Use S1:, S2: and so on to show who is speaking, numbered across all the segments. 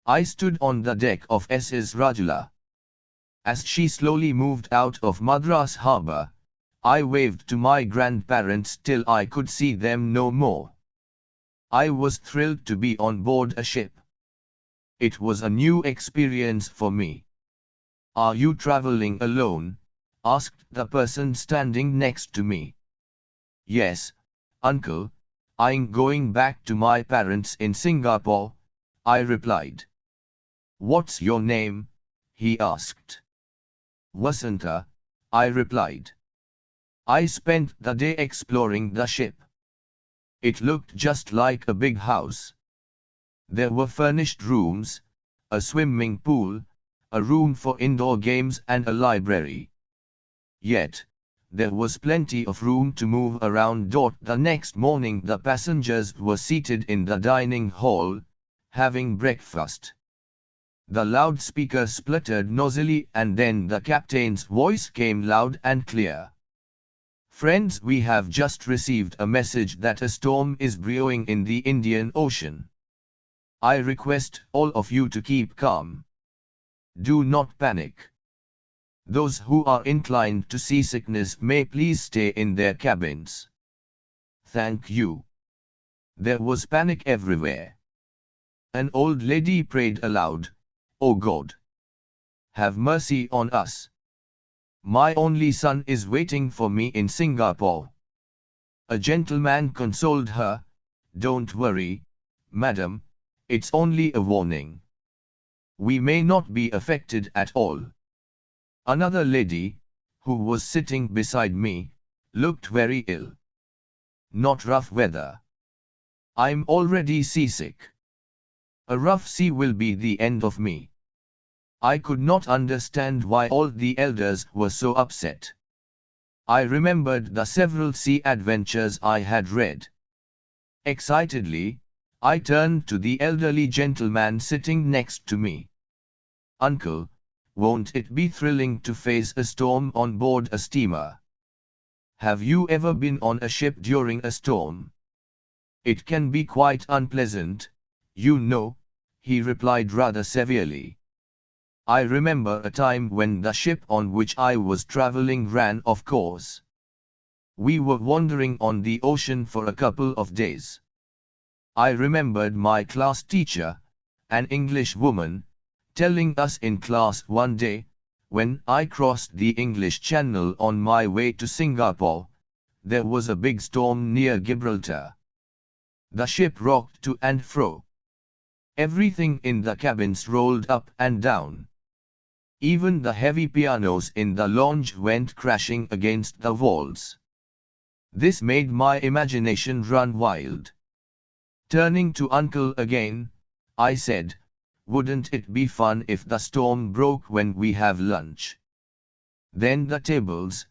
S1: I stood on the deck of Ss. Rajula. As she slowly moved out of Madras harbour, I waved to my grandparents till I could see them no more. I was thrilled to be on board a ship. It was a new experience for me. "Are you travelling alone?" asked the person standing next to me. "Yes, uncle, I'm going back to my parents in Singapore," I replied. "What's your name?" he asked. "Vasanta," I replied. I spent the day exploring the ship. It looked just like a big house. There were furnished rooms, a swimming pool, a room for indoor games and a library. Yet, there was plenty of room to move around. The next morning the passengers were seated in the dining hall, having breakfast. The loudspeaker spluttered noisily and then the captain's voice came loud and clear. "Friends, we have just received a message that a storm is brewing in the Indian Ocean. I request all of you to keep calm. Do not panic. Those who are inclined to seasickness may please stay in their cabins. Thank you." There was panic everywhere. An old lady prayed aloud, "Oh God, have mercy on us. My only son is waiting for me in Singapore." A gentleman consoled her, "Don't worry, madam, it's only a warning. We may not be affected at all." Another lady, who was sitting beside me, looked very ill. "Not rough weather. I'm already seasick. A rough sea will be the end of me." I could not understand why all the elders were so upset. I remembered the several sea adventures I had read. Excitedly, I turned to the elderly gentleman sitting next to me. "Uncle, won't it be thrilling to face a storm on board a steamer? Have you ever been on a ship during a storm?" "It can be quite unpleasant, you know," he replied rather severely. "I remember a time when the ship on which I was traveling ran off course. We were wandering on the ocean for a couple of days. I remembered my class teacher, an English woman, telling us in class one day, when I crossed the English Channel on my way to Singapore, there was a big storm near Gibraltar. The ship rocked to and fro. Everything in the cabins rolled up and down. Even the heavy pianos in the lounge went crashing against the walls. This made my imagination run wild." Turning to uncle again, I said, "Wouldn't it be fun if the storm broke when we have lunch? Then the tables,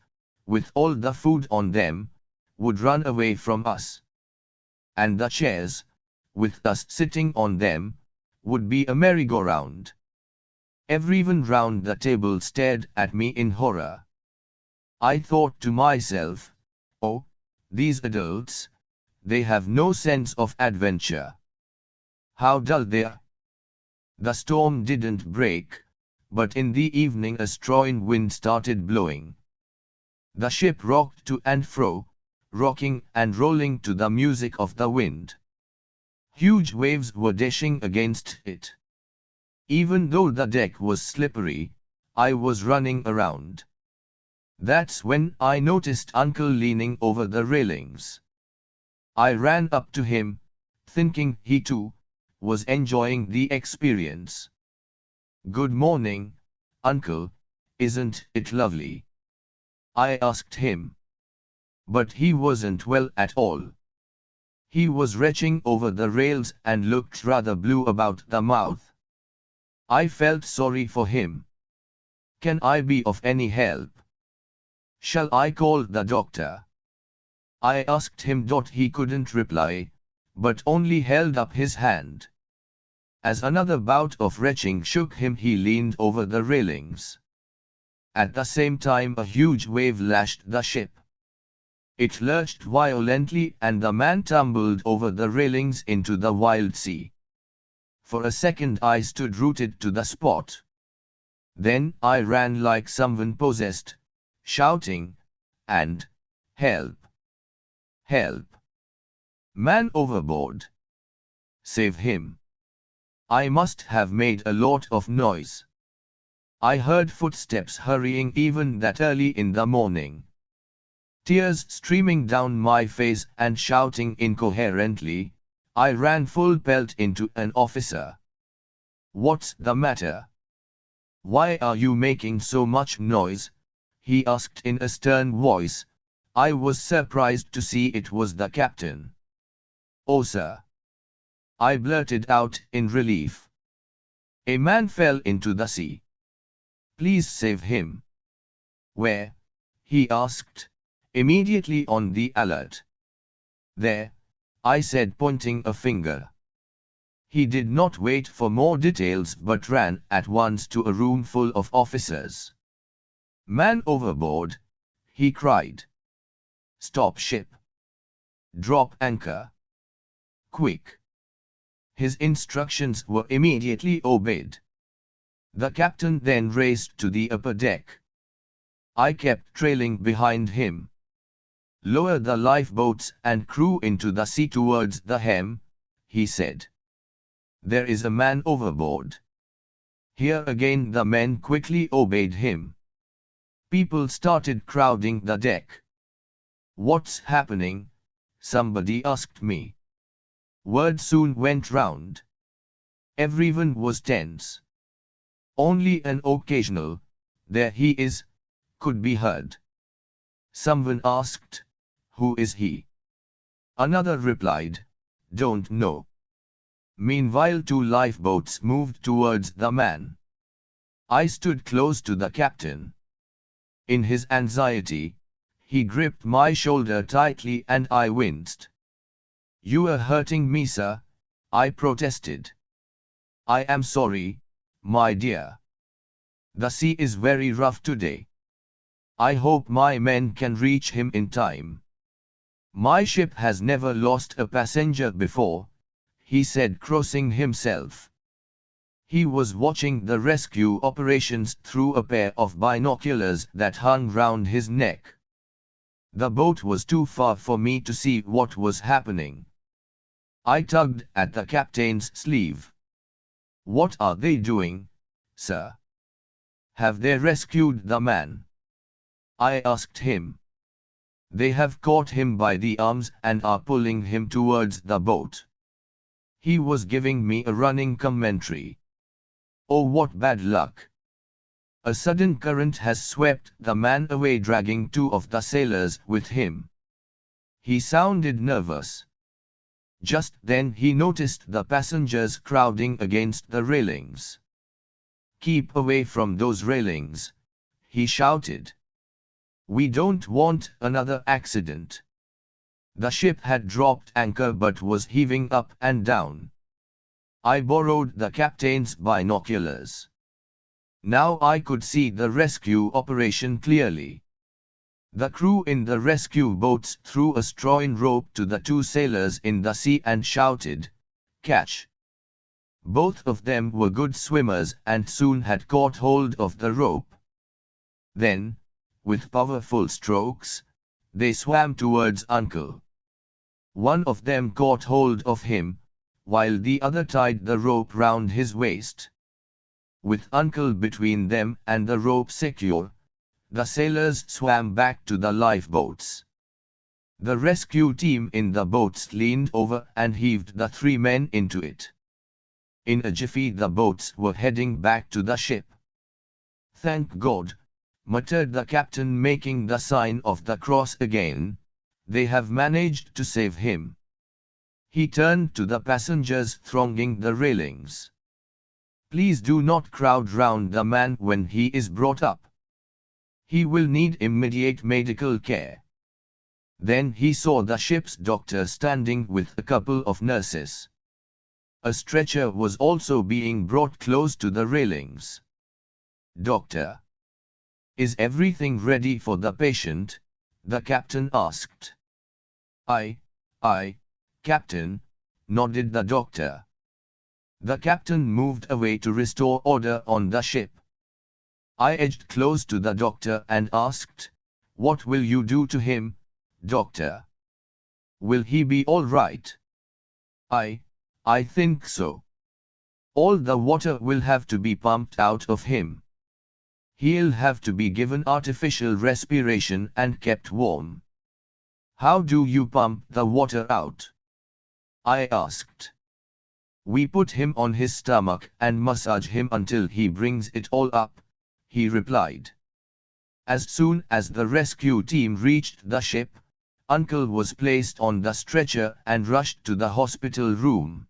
S1: with all the food on them, would run away from us. And the chairs, with us sitting on them, would be a merry-go-round." Everyone round the table stared at me in horror. I thought to myself, "Oh, these adults, they have no sense of adventure. How dull they are." The storm didn't break, but in the evening a strong wind started blowing. The ship rocked to and fro, rocking and rolling to the music of the wind. Huge waves were dashing against it. Even though the deck was slippery, I was running around. That's when I noticed Uncle leaning over the railings. I ran up to him, thinking he too was enjoying the experience. "Good morning, Uncle, isn't it lovely?" I asked him. But he wasn't well at all. He was retching over the rails and looked rather blue about the mouth. I felt sorry for him. "Can I be of any help? Shall I call the doctor?" I asked him. He couldn't reply, but only held up his hand. As another bout of retching shook him, he leaned over the railings. At the same time a huge wave lashed the ship. It lurched violently and the man tumbled over the railings into the wild sea. For a second I stood rooted to the spot. Then I ran like someone possessed, shouting, and, "Help! Help! Man overboard! Save him!" I must have made a lot of noise. I heard footsteps hurrying even that early in the morning. Tears streaming down my face and shouting incoherently, I ran full pelt into an officer. "What's the matter? Why are you making so much noise?" he asked in a stern voice. I was surprised to see it was the captain. "Oh, sir," I blurted out in relief. "A man fell into the sea. Please save him." "Where?" he asked, immediately on the alert. "There," I said, pointing a finger. He did not wait for more details but ran at once to a room full of officers. "Man overboard," he cried. "Stop ship. Drop anchor. Quick." His instructions were immediately obeyed. The captain then raced to the upper deck. I kept trailing behind him. "Lower the lifeboats and crew into the sea towards the helm," he said. "There is a man overboard." Here again the men quickly obeyed him. People started crowding the deck. "What's happening?" somebody asked me. Word soon went round. Everyone was tense. Only an occasional, "There he is," could be heard. Someone asked, "Who is he?" Another replied, "Don't know." Meanwhile 2 lifeboats moved towards the man. I stood close to the captain. In his anxiety, he gripped my shoulder tightly and I winced. "You are hurting me, sir," I protested. "I am sorry, my dear. The sea is very rough today. I hope my men can reach him in time." "My ship has never lost a passenger before," he said, crossing himself. He was watching the rescue operations through a pair of binoculars that hung round his neck. The boat was too far for me to see what was happening. I tugged at the captain's sleeve. "What are they doing, sir? Have they rescued the man?" I asked him. "They have caught him by the arms and are pulling him towards the boat." He was giving me a running commentary. "Oh, what bad luck! A sudden current has swept the man away, dragging 2 of the sailors with him." He sounded nervous. Just then he noticed the passengers crowding against the railings. "Keep away from those railings," he shouted. "We don't want another accident." The ship had dropped anchor but was heaving up and down. I borrowed the captain's binoculars. Now I could see the rescue operation clearly. The crew in the rescue boats threw a straw-in rope to the 2 sailors in the sea and shouted, "Catch!" Both of them were good swimmers and soon had caught hold of the rope. Then, with powerful strokes, they swam towards Uncle. One of them caught hold of him, while the other tied the rope round his waist. With Uncle between them and the rope secure, the sailors swam back to the lifeboats. The rescue team in the boats leaned over and heaved the 3 men into it. In a jiffy the boats were heading back to the ship. "Thank God," muttered the captain, making the sign of the cross again, "they have managed to save him." He turned to the passengers thronging the railings. "Please do not crowd round the man when he is brought up. He will need immediate medical care." Then he saw the ship's doctor standing with a couple of nurses. A stretcher was also being brought close to the railings. "Doctor, is everything ready for the patient?" the captain asked. Aye, Captain," nodded the doctor. The captain moved away to restore order on the ship. I edged close to the doctor and asked, "What will you do to him, doctor? Will he be all right?" I think so. All the water will have to be pumped out of him. He'll have to be given artificial respiration and kept warm." "How do you pump the water out?" I asked. "We put him on his stomach and massage him until he brings it all up," he replied. As soon as the rescue team reached the ship, Uncle was placed on the stretcher and rushed to the hospital room.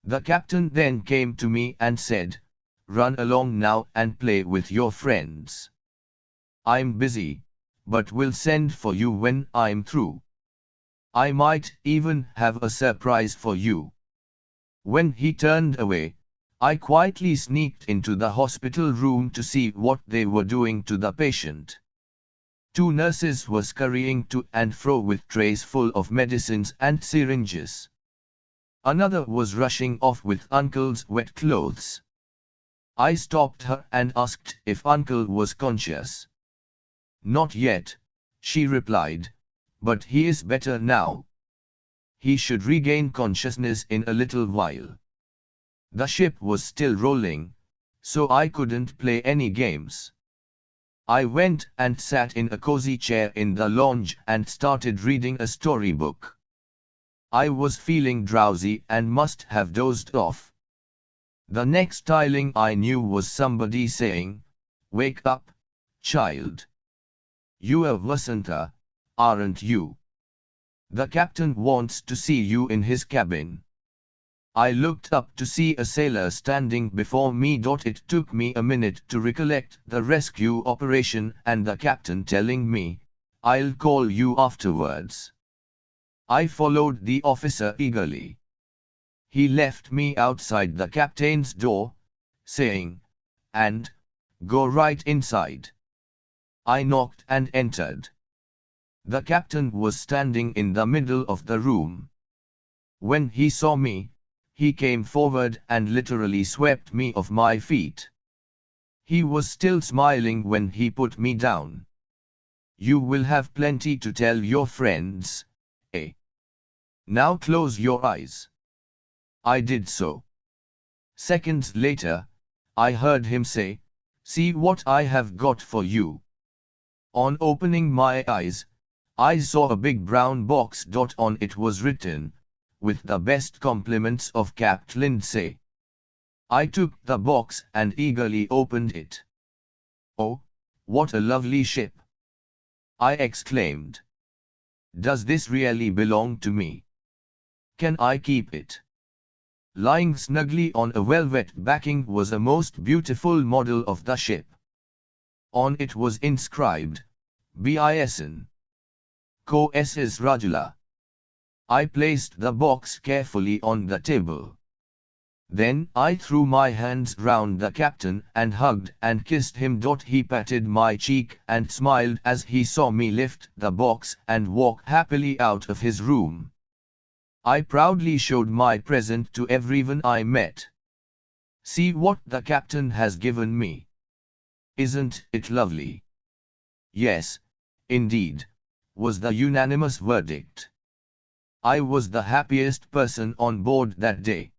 S1: The captain then came to me and said, "Run along now and play with your friends. I'm busy, but will send for you when I'm through. I might even have a surprise for you." When he turned away, I quietly sneaked into the hospital room to see what they were doing to the patient. 2 nurses were scurrying to and fro with trays full of medicines and syringes. Another was rushing off with Uncle's wet clothes. I stopped her and asked if Uncle was conscious. "Not yet," she replied, "but he is better now. He should regain consciousness in a little while." The ship was still rolling, so I couldn't play any games. I went and sat in a cozy chair in the lounge and started reading a storybook. I was feeling drowsy and must have dozed off. The next tiling I knew was somebody saying, "Wake up, child. You're Vasanta, aren't you? The captain wants to see you in his cabin." I looked up to see a sailor standing before me. It took me a minute to recollect the rescue operation and the captain telling me, "I'll call you afterwards." I followed the officer eagerly. He left me outside the captain's door, saying, "And go right inside." I knocked and entered. The captain was standing in the middle of the room. When he saw me, he came forward and literally swept me off my feet. He was still smiling when he put me down. "You will have plenty to tell your friends, eh? Now close your eyes." I did so. Seconds later, I heard him say, "See what I have got for you." On opening my eyes, I saw a big brown box. On it was written, "With the best compliments of Capt. Lindsay." I took the box and eagerly opened it. "Oh, what a lovely ship!" I exclaimed. "Does this really belong to me? Can I keep it?" Lying snugly on a velvet backing was a most beautiful model of the ship. On it was inscribed, "Bis. Co. SS Rajula." I placed the box carefully on the table. Then I threw my hands round the captain and hugged and kissed him. He patted my cheek and smiled as he saw me lift the box and walk happily out of his room. I proudly showed my present to everyone I met. "See what the captain has given me. Isn't it lovely?" "Yes, indeed," was the unanimous verdict. I was the happiest person on board that day.